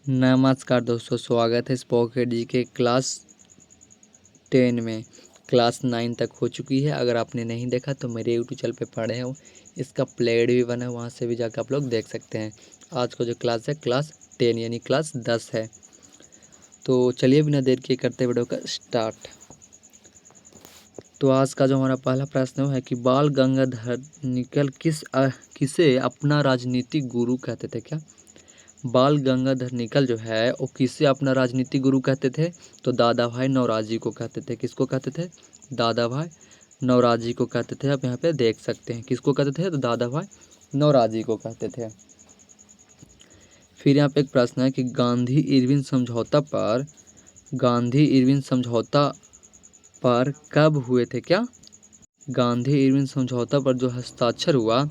नमस्कार दोस्तों, स्वागत है स्पोकेट जी के क्लास 10 में। क्लास 9 तक हो चुकी है। अगर आपने नहीं देखा तो मेरे यूट्यूब चैनल पे पढ़े हो, इसका प्लेलिस्ट भी बना है, वहाँ से भी जाकर आप लोग देख सकते हैं। आज का जो क्लास है क्लास 10 यानी क्लास 10 है। तो चलिए बिना देर के करते वीडियो का स्टार्ट। तो आज का जो हमारा पहला प्रश्न है कि बाल गंगाधर निकल किसे अपना राजनीतिक गुरु कहते थे? क्या बाल गंगाधर निकल जो है वो किसे अपना राजनीतिक गुरु कहते थे? तो दादा भाई नौरोजी को कहते थे। किसको कहते थे? दादा भाई नौरोजी को कहते थे। आप यहाँ पे देख सकते हैं किसको कहते थे, तो दादा भाई नौरोजी को कहते थे। फिर यहाँ पे एक प्रश्न है कि गांधी इरविन समझौता पर कब हुए थे? क्या गांधी इरविन समझौता पर जो हस्ताक्षर हुआ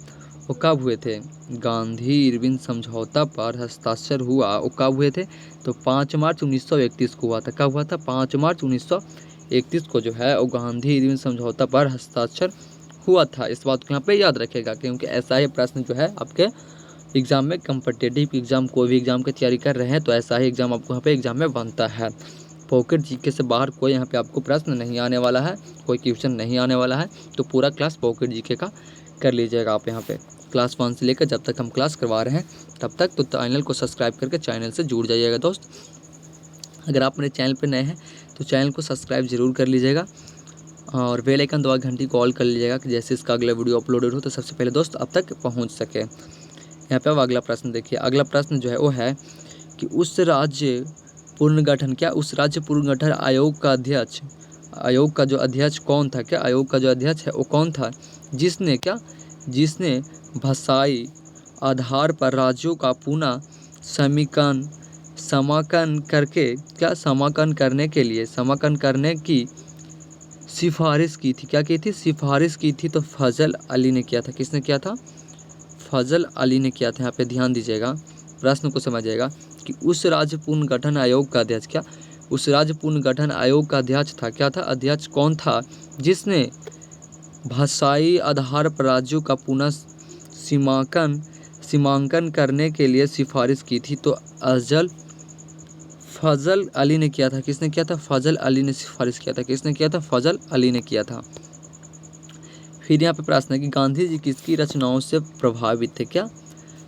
वो कब हुए थे? गांधी इरविन समझौता पर हस्ताक्षर हुआ वो कब हुए थे? तो 5 मार्च 1931 को हुआ था। कब हुआ था? 5 मार्च 1931 को जो है वो गांधी इरविन समझौता पर हस्ताक्षर हुआ था। इस बात को यहाँ पे याद रखेगा, क्योंकि ऐसा ही प्रश्न जो है आपके एग्जाम में, कम्पिटेटिव एग्जाम, कोई भी एग्जाम की तैयारी कर रहे हैं तो ऐसा ही एग्जाम आपको यहाँ पे एग्जाम में बनता है। पॉकेट जीके से बाहर कोई यहाँ पे आपको प्रश्न नहीं आने वाला है, कोई क्वेश्चन नहीं आने वाला है। तो पूरा क्लास पॉकेट जीके का कर लीजिएगा आप यहाँ पे। क्लास 1 से लेकर जब तक हम क्लास करवा रहे हैं तब तक तो चैनल को सब्सक्राइब करके चैनल से जुड़ जाइएगा दोस्त। अगर आप मेरे चैनल पर नए हैं तो चैनल को सब्सक्राइब जरूर कर लीजिएगा और बेल आइकन दबा घंटी को ऑल कर लीजिएगा कि जैसे इसका अगला वीडियो अपलोडेड हो तो सबसे पहले दोस्त अब तक पहुँच सके। यहाँ पे अब अगला प्रश्न देखिए। अगला प्रश्न जो है वो है कि उस राज्य पुनर्गठन आयोग का जो अध्यक्ष कौन था? क्या आयोग का जो अध्यक्ष है वो कौन था जिसने भाषाई आधार पर राज्यों का पुनः समाकलन करने की सिफारिश की थी? क्या की थी? सिफारिश की थी। तो फजल अली ने किया था। किसने किया था? फजल अली ने किया था। यहाँ पे ध्यान दीजिएगा, प्रश्न को समझिएगा कि उस राज्य पुनर्गठन आयोग का अध्यक्ष था? क्या था? अध्यक्ष कौन था जिसने भाषाई आधार पर राज्यों का पुनः सीमांकन करने के लिए सिफारिश की थी? तो फजल अली ने किया था। किसने किया था? फजल अली ने सिफारिश किया था। किसने किया था? फजल अली ने किया था। फिर यहाँ पे प्रश्न है कि गांधी जी किसकी रचनाओं से प्रभावित थे? क्या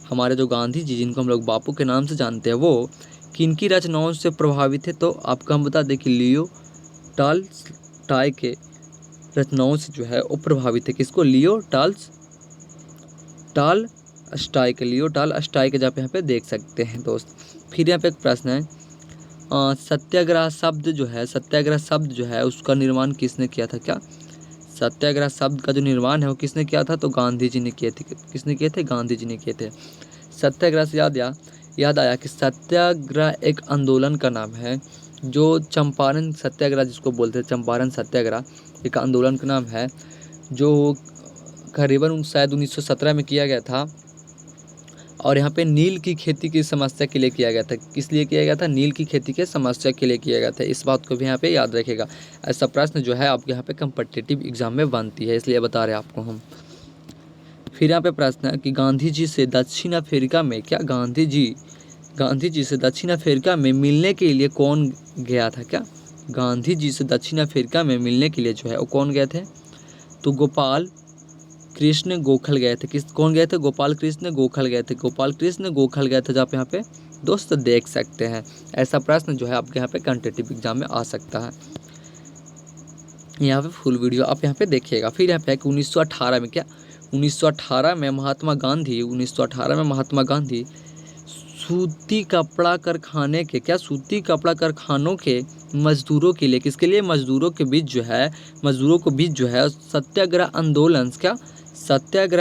हमारे जो गांधी जी, जिनको हम लोग बापू के नाम से जानते हैं, वो किनकी रचनाओं से प्रभावित थे? तो आपको हम बता दें कि लियो टॉलस्टॉय के रचनाओं से जो है वो प्रभावित थे। किसको? लियो टॉलस्टॉय के जहाँ पे यहाँ पे देख सकते हैं दोस्त। फिर यहाँ पे एक प्रश्न है सत्याग्रह शब्द जो है उसका निर्माण किसने किया था? क्या सत्याग्रह शब्द का जो निर्माण है वो किसने किया था? तो गांधी जी ने किए थे। किसने किए थे? गांधी जी ने किए थे। सत्याग्रह से याद आया कि सत्याग्रह एक आंदोलन का नाम है। जो चंपारण सत्याग्रह जिसको बोलते हैं, चंपारण सत्याग्रह एक आंदोलन का नाम है जो करीबन शायद 1917 में किया गया था। और यहाँ पे नील की खेती की समस्या के लिए किया गया था। किस लिए किया गया था? नील की खेती के समस्या के लिए किया गया था। इस बात को भी यहाँ पे याद रखेगा। ऐसा प्रश्न जो है आपके यहाँ पे कम्पिटिटिव एग्जाम में बनती है, इसलिए बता रहे हैं आपको हम। फिर यहाँ पे प्रश्न है कि गांधी जी से दक्षिण अफ्रीका में मिलने के लिए कौन गया था? क्या गांधी जी से दक्षिण अफ्रीका में मिलने के लिए जो है वो कौन गए थे? तो गोपाल कृष्ण गोखले गए थे। कौन गए थे? गोपाल कृष्ण गोखले गए थे। जहाँ पे यहाँ पे दोस्त देख सकते हैं। ऐसा प्रश्न जो है आपके यहाँ पे कॉम्पिटिटिव एग्जाम में आ सकता है। यहाँ पे फुल वीडियो आप यहाँ पे देखिएगा। फिर यहाँ पे 1918 में 1918 में महात्मा गांधी सूती कपड़ा कारखानों के मजदूरों के लिए, किसके लिए? मजदूरों को बीच जो है सत्याग्रह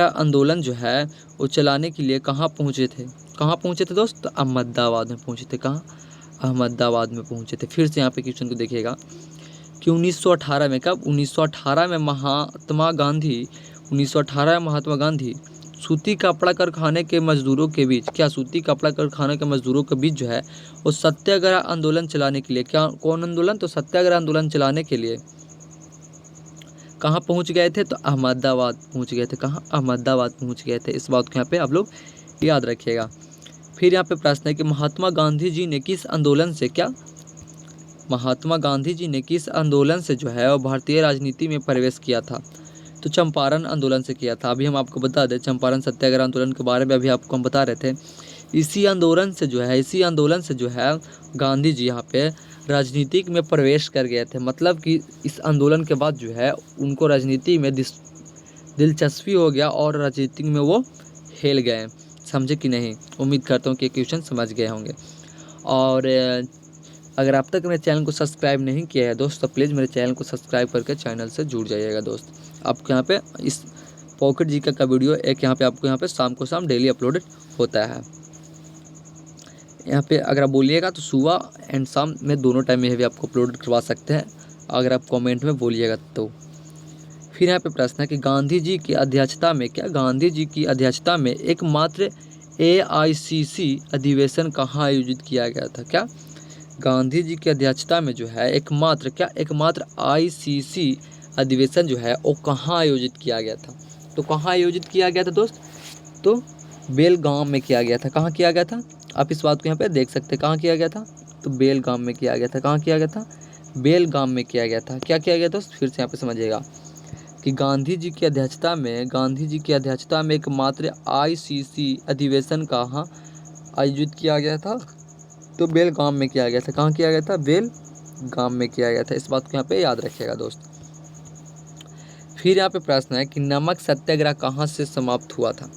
आंदोलन जो है वो चलाने के लिए कहाँ पहुँचे थे दोस्त? अहमदाबाद में पहुँचे थे। कहाँ? अहमदाबाद में पहुँचे थे। फिर से यहाँ पे क्वेश्चन को देखिएगा कि 1918 में, कब? 1918 में महात्मा गांधी सूती कपड़ा कारखाने के मजदूरों के बीच जो है वो सत्याग्रह आंदोलन चलाने के लिए, क्या कौन आंदोलन? तो सत्याग्रह आंदोलन चलाने के लिए कहाँ पहुँच गए थे? तो अहमदाबाद पहुँच गए थे। कहाँ? अहमदाबाद पहुँच गए थे। इस बात को यहाँ पे आप लोग याद रखिएगा। फिर यहाँ पे प्रश्न है कि महात्मा गांधी जी ने किस आंदोलन से महात्मा गांधी जी ने किस आंदोलन से जो है वो भारतीय राजनीति में प्रवेश किया था? तो चंपारण आंदोलन से किया था। अभी हम आपको बता दें चंपारण सत्याग्रह आंदोलन के बारे में अभी आपको हम बता रहे थे। इसी आंदोलन से जो है गांधी जी यहाँ पे राजनीतिक में प्रवेश कर गए थे। मतलब कि इस आंदोलन के बाद जो है उनको राजनीति में दिलचस्पी हो गया और राजनीति में वो हेल गए। समझे कि नहीं? उम्मीद करता हूँ कि क्वेश्चन समझ गए होंगे। और अगर आप तक मेरे चैनल को सब्सक्राइब नहीं किया है दोस्त, तो प्लीज़ मेरे चैनल को सब्सक्राइब करके चैनल से जुड़ जाइएगा दोस्त। आपको यहाँ पे इस पॉकेट जी का वीडियो एक यहाँ पे आपको यहाँ पे शाम को शाम डेली अपलोडेड होता है। यहाँ पे अगर आप बोलिएगा तो सुबह एंड शाम में दोनों टाइम में भी आपको अपलोड करवा सकते हैं, अगर आप कमेंट में बोलिएगा तो। फिर यहाँ पे प्रश्न है कि गांधी जी की अध्यक्षता में एकमात्र AICC अधिवेशन कहाँ आयोजित किया गया था? क्या गांधी जी की अध्यक्षता में जो है एकमात्र ICC अधिवेशन जो है वो कहाँ आयोजित किया गया था? तो कहाँ आयोजित किया गया था दोस्त? तो बेलगाम में किया गया था। कहाँ किया गया था? आप इस बात को यहाँ पे देख सकते हैं। कहाँ किया गया था? तो बेलगाम में किया गया था। कहाँ किया गया था? बेलगाम में किया गया था। क्या किया गया दोस्त? फिर से यहाँ पे समझिएगा कि गांधी जी की अध्यक्षता में एकमात्र ICC अधिवेशन कहाँ आयोजित किया गया था? तो बेलगाम में किया गया था। कहाँ किया गया था? बेलगाम में किया गया था। इस बात को यहाँ पे याद रखिएगा दोस्त। फिर यहाँ पे प्रश्न है कि नमक सत्याग्रह कहाँ से समाप्त हुआ था?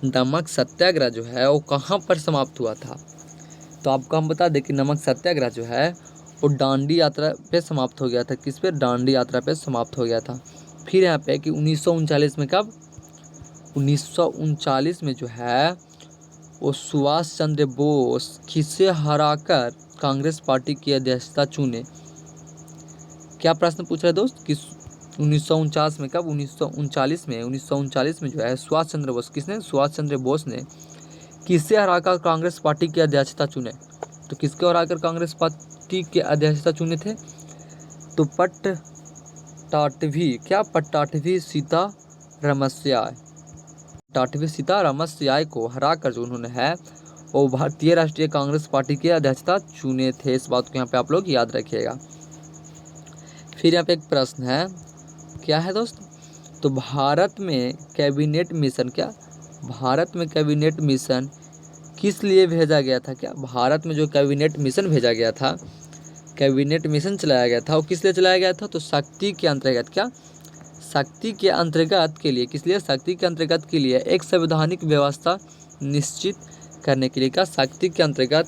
नमक सत्याग्रह जो है वो कहाँ पर समाप्त हुआ था? तो आपको हम बता दें कि नमक सत्याग्रह जो है वो डांडी यात्रा पे समाप्त हो गया था। किस पे? डांडी यात्रा पे समाप्त हो गया था। फिर यहाँ पे कि 1939 में कब? 1939 में जो है वो सुभाष चंद्र बोस किसे हराकर कांग्रेस पार्टी की अध्यक्षता चुने? क्या प्रश्न पूछ रहे हैं दोस्त? कि 1949 में कब? 1939 में जो है सुभाष चंद्र बोस ने किसे हराकर कांग्रेस पार्टी की अध्यक्षता चुने? तो किसको हराकर कांग्रेस पार्टी की अध्यक्षता चुने थे? तो पट्टाभी सीतारामस्याय को हराकर जो उन्होंने है वो भारतीय राष्ट्रीय कांग्रेस पार्टी की अध्यक्षता चुने थे। इस बात को यहाँ पे आप लोग याद रखिएगा। फिर यहाँ पे एक प्रश्न है, क्या है दोस्त? तो भारत में कैबिनेट मिशन किस लिए भेजा गया था? क्या भारत में जो कैबिनेट मिशन भेजा गया था, कैबिनेट मिशन चलाया गया था, वो किस लिए चलाया गया था? तो शक्ति के अंतर्गत। क्या? शक्ति के अंतर्गत के लिए। किस लिए? शक्ति के अंतर्गत के लिए एक संवैधानिक व्यवस्था निश्चित करने के लिए। क्या? शक्ति के अंतर्गत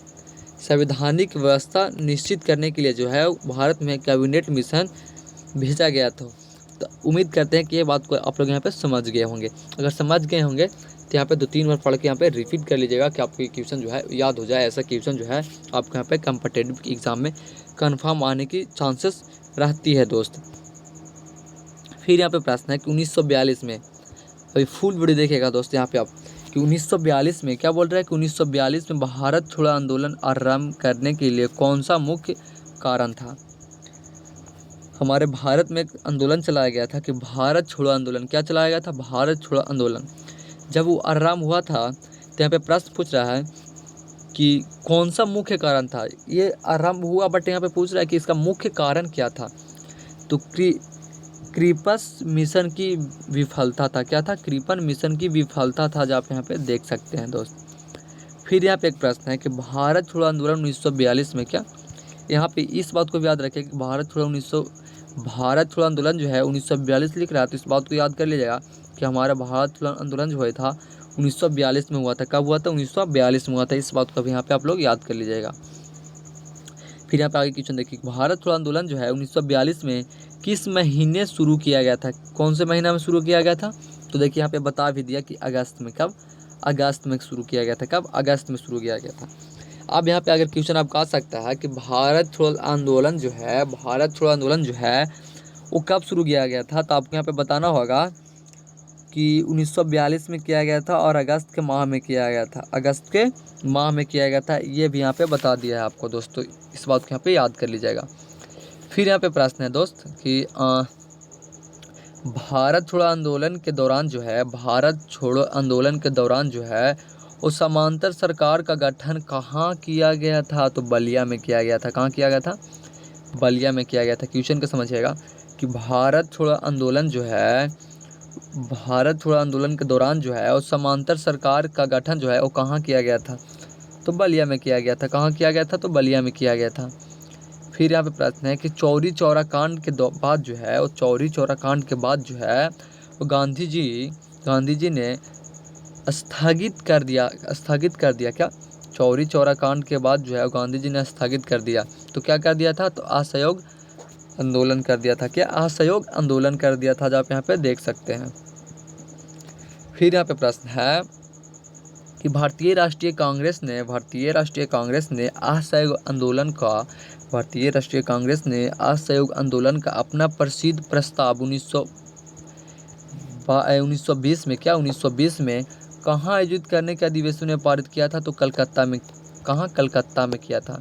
संवैधानिक व्यवस्था निश्चित करने के लिए जो है भारत में कैबिनेट मिशन भेजा गया था। तो उम्मीद करते हैं कि ये बात को आप लोग यहाँ पे समझ गए होंगे। अगर समझ गए होंगे तो यहाँ पे 2-3 बार पढ़ के यहाँ पे रिपीट कर लीजिएगा कि आपको क्वेश्चन जो है याद हो जाए। ऐसा क्वेश्चन जो है आपको यहाँ पे कॉम्पिटिटिव एग्जाम में कन्फर्म आने की चांसेस रहती है दोस्त। फिर यहाँ पे प्रश्न है कि 1942 में, अभी फुल वीडियो देखिएगा दोस्त यहाँ पे आप, कि 1942 में क्या बोल रहा है कि 1942 में भारत छोड़ो आंदोलन आरंभ करने के लिए कौन सा मुख्य कारण था? हमारे भारत में एक आंदोलन चलाया गया था कि भारत छोड़ो आंदोलन। क्या चलाया गया था? भारत छोड़ो आंदोलन। जब वो आरंभ हुआ था तो यहाँ पे प्रश्न पूछ रहा है कि कौन सा मुख्य कारण था। ये आरंभ हुआ बट यहाँ पे पूछ रहा है कि इसका मुख्य कारण क्या था? तो क्रीपस मिशन की विफलता था। क्या था? क्रीपन मिशन की विफलता था, जो आप यहाँ पे देख सकते हैं दोस्त। फिर यहाँ पे एक प्रश्न है कि भारत छोड़ो आंदोलन 1942 में, क्या यहाँ पे इस बात को याद रखें कि भारत छोड़ो आंदोलन जो है 1942 लिख रहा है, तो इस बात को याद कर लीजिएगा कि हमारा भारत छोड़ो आंदोलन जो था 1942 में हुआ था। कब हुआ था? 1942 में हुआ था। इस बात को भी यहाँ पे आप लोग याद कर लीजिएगा। फिर यहाँ पे आगे क्वेश्चन देखिए, भारत छोड़ो आंदोलन जो है 1942 में किस महीने शुरू किया गया था? कौन से महीना में शुरू किया गया था? तो देखिए यहाँ पे बता भी दिया कि अगस्त में। कब? अगस्त में शुरू किया गया था। कब? अगस्त में शुरू किया गया था। अब यहाँ पे अगर क्वेश्चन आपका आ सकता है कि भारत छोड़ो आंदोलन जो है वो कब शुरू किया गया था? तो आपको यहाँ पे बताना होगा कि 1942 में किया गया था और अगस्त के माह में किया गया था। ये भी यहाँ पे बता दिया है आपको दोस्तों। इस बात को यहाँ पे याद कर लीजिएगा। फिर यहाँ पे प्रश्न है दोस्त कि भारत छोड़ो आंदोलन के दौरान जो है उस समांतर सरकार का गठन कहाँ किया गया था? तो बलिया में किया गया था। कहाँ किया गया था? बलिया में किया गया था। क्वेश्चन को समझिएगा कि भारत छोड़ो आंदोलन जो है, भारत छोड़ो आंदोलन के दौरान जो है उस समांतर सरकार का गठन जो है वो कहाँ किया गया था? तो बलिया में किया गया था। कहाँ किया गया था? तो बलिया में किया गया था। फिर यहाँ पे प्रश्न है कि चौरी चौरा कांड के बाद जो है, वो चौरी चौरा कांड के बाद जो है वो गांधी जी ने स्थगित कर दिया क्या? चौरी चौरा कांड के बाद जो है गांधी जी ने स्थगित कर दिया। तो क्या कर दिया था? तो असहयोग आंदोलन कर दिया था। क्या? असहयोग आंदोलन कर दिया था, जो आप यहाँ पे देख सकते हैं। फिर यहाँ पे प्रश्न है कि भारतीय राष्ट्रीय कांग्रेस ने असहयोग आंदोलन का अपना प्रसिद्ध प्रस्ताव 1920 में 1920 में कहाँ आयोजित करने के अधिवेशन में पारित किया था? तो कलकत्ता में। कहाँ? कलकत्ता में किया था।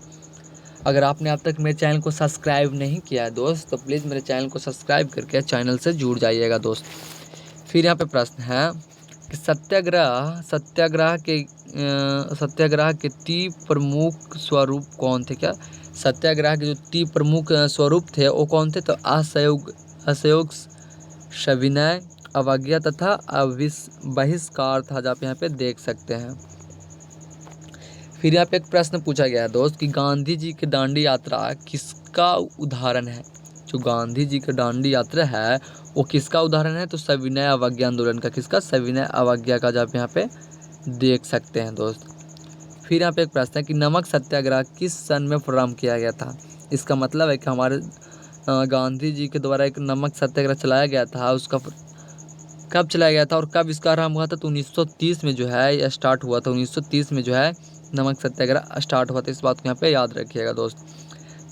अगर आपने अब तक मेरे चैनल को सब्सक्राइब नहीं किया है दोस्त, तो प्लीज़ मेरे चैनल को सब्सक्राइब करके चैनल से जुड़ जाइएगा दोस्त। फिर यहाँ पे प्रश्न है कि सत्याग्रह के 3 प्रमुख स्वरूप कौन थे? क्या? सत्याग्रह के जो 3 प्रमुख स्वरूप थे वो कौन थे? तो असहयोग, सविनय अवज्ञा तथा बहिष्कार था, जो आप यहाँ पे देख सकते हैं। फिर यहाँ पे एक प्रश्न पूछा गया है दोस्त कि गांधी जी की दांडी यात्रा किसका उदाहरण है? जो गांधी जी की दांडी यात्रा है वो किसका उदाहरण है? तो सविनय अवज्ञा आंदोलन का। किसका? सविनय अवज्ञा का, जो आप यहाँ पे देख सकते हैं दोस्त। फिर यहाँ पे एक प्रश्न है कि नमक सत्याग्रह किस सन में प्रारंभ किया गया था? इसका मतलब है कि हमारे गांधी जी के द्वारा एक नमक सत्याग्रह चलाया गया था, उसका कब चलाया गया था और कब इसका आरंभ हुआ था? तो 1930 में जो है यह स्टार्ट हुआ था। 1930 में जो है नमक सत्याग्रह स्टार्ट हुआ था। इस बात को यहाँ पे याद रखिएगा दोस्त।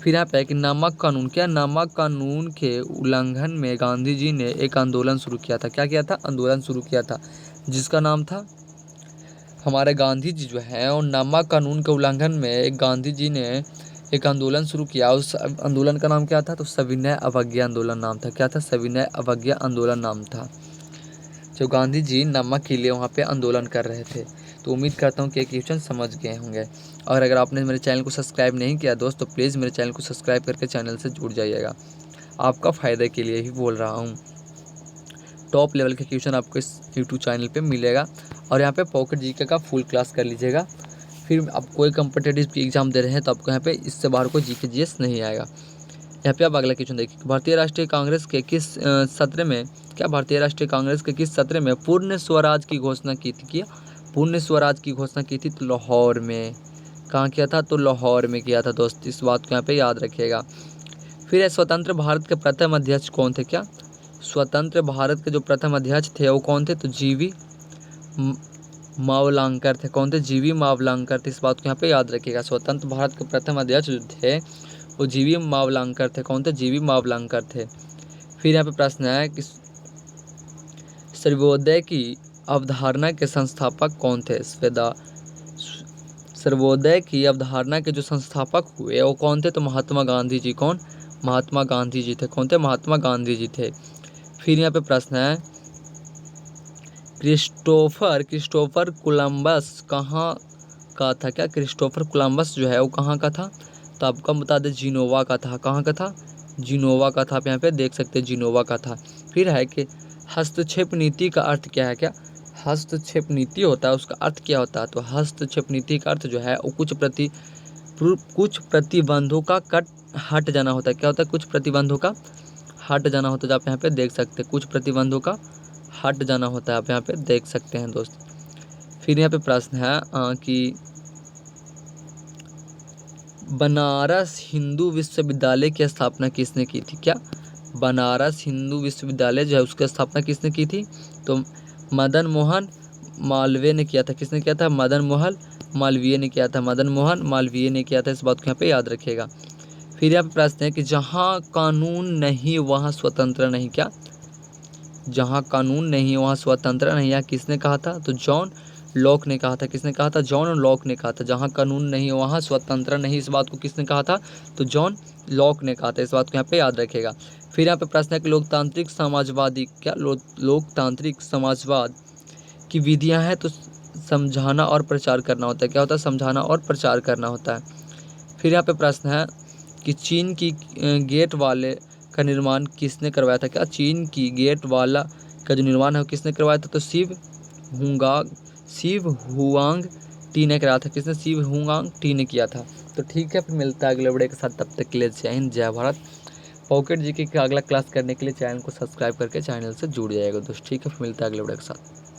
फिर यहाँ पे है कि नमक कानून। क्या? नमक कानून के उल्लंघन में गांधी जी ने एक आंदोलन शुरू किया था। क्या किया था? आंदोलन शुरू किया था, जिसका नाम था, हमारे गांधी जी जो है और नमक कानून के उल्लंघन में गांधी जी ने एक आंदोलन शुरू किया। उस आंदोलन का नाम क्या था? तो सविनय अवज्ञा आंदोलन नाम था। क्या था? सविनय अवज्ञा आंदोलन नाम था, जो गांधी जी नमक के लिए वहाँ पे आंदोलन कर रहे थे। तो उम्मीद करता हूँ कि क्वेश्चन समझ गए होंगे। और अगर आपने मेरे चैनल को सब्सक्राइब नहीं किया दोस्त, तो प्लीज़ मेरे चैनल को सब्सक्राइब करके चैनल से जुड़ जाइएगा। आपका फ़ायदे के लिए ही बोल रहा हूँ। टॉप लेवल के क्वेश्चन आपको इस यूट्यूब चैनल पे मिलेगा। और यहाँ पे पॉकेट जीके का फुल क्लास कर लीजिएगा। फिर आप कोई कम्पिटेटिव एग्जाम दे रहे हैं तो आपको यहाँ पे इससे बाहर कोई जीके जीएस नहीं आएगा। यहाँ पे आप अगला क्वेश्चन देखिए, भारतीय राष्ट्रीय कांग्रेस के किस सत्र में, क्या भारतीय राष्ट्रीय कांग्रेस के किस सत्र में पूर्ण स्वराज की घोषणा की थी? क्या पूर्ण स्वराज की घोषणा की थी? तो लाहौर में। कहाँ किया था? तो लाहौर में किया था दोस्त। इस बात को यहाँ पे याद रखिएगा। फिर स्वतंत्र भारत के प्रथम अध्यक्ष कौन थे? क्या स्वतंत्र भारत के जो प्रथम अध्यक्ष थे वो कौन थे? तो जीवी मावलंकर थे। कौन थे? जीवी मावलंकर थे। इस बात को यहाँ पे याद रखिएगा। स्वतंत्र भारत के प्रथम अध्यक्ष जो थे वो जीवी मावलंकर थे। कौन थे? जीवी मावलंकर थे। फिर यहाँ पे प्रश्न है कि सर्वोदय की अवधारणा के संस्थापक कौन थे? सर्वोदय की अवधारणा के जो संस्थापक हुए वो कौन थे? तो महात्मा गांधी जी। कौन? महात्मा गांधी जी थे। कौन थे? महात्मा गांधी जी थे। फिर यहाँ पे प्रश्न है क्रिस्टोफर कोलंबस कहाँ का था? क्या क्रिस्टोफर कोलंबस जो है वो कहाँ का था? तो आपको बता दें जिनोवा का था। कहाँ का था? जिनोवा का था। आप यहाँ पे देख सकते हैं जिनोवा का था। फिर है कि हस्तक्षेप नीति का अर्थ क्या है? क्या हस्तक्षेप नीति होता है उसका अर्थ क्या होता है? तो हस्तक्षेप नीति का अर्थ जो है वो कुछ प्रतिबंधों का हट जाना होता है। क्या होता है? कुछ प्रतिबंधों का हट जाना होता है, जो आप यहाँ पे देख सकते हैं। कुछ प्रतिबंधों का हट जाना होता है, आप यहाँ पे देख सकते हैं दोस्त। फिर यहाँ पे प्रश्न है कि बनारस हिंदू विश्वविद्यालय की स्थापना किसने की थी? क्या बनारस हिंदू विश्वविद्यालय जो है उसकी स्थापना किसने की थी? तो मदन मोहन मालवीय ने किया था। किसने किया था? मदन मोहन मालवीय ने किया था। मदन मोहन मालवीय ने किया था। इस बात को यहाँ पे याद रखिएगा। फिर यहाँ पे प्रश्न है कि जहाँ कानून नहीं वहाँ स्वतंत्र नहीं। क्या जहाँ कानून नहीं वहाँ स्वतंत्र नहीं, यह किसने कहा था? तो जॉन लॉक ने कहा था। किसने कहा था? जॉन लॉक ने कहा था। जहाँ कानून नहीं वहाँ स्वतंत्र नहीं, इस बात को किसने कहा था? तो जॉन लॉक ने कहा था। इस बात को यहाँ पे याद रखेगा। फिर यहाँ पे प्रश्न है कि लोकतांत्रिक समाजवाद की विधियाँ हैं? तो समझाना और प्रचार करना होता है। क्या होता है? समझाना और प्रचार करना होता है। फिर यहाँ पे प्रश्न है कि चीन की गेट वाले का निर्माण किसने करवाया था? क्या चीन की गेट वाला का जो निर्माण है वो किसने करवाया था? तो शिव हुआंग टी ने कराया था। किसने? शिव हुआंग टी ने किया था। तो ठीक है, फिर मिलता है अगले वीडियो के साथ। तब तक के लिए जय हिंद, जय भारत। पॉकेट जीके का अगला क्लास करने के लिए चैनल को सब्सक्राइब करके चैनल से जुड़ जाएगा दोस्त। ठीक है, फिर मिलता है अगले वीडियो के साथ।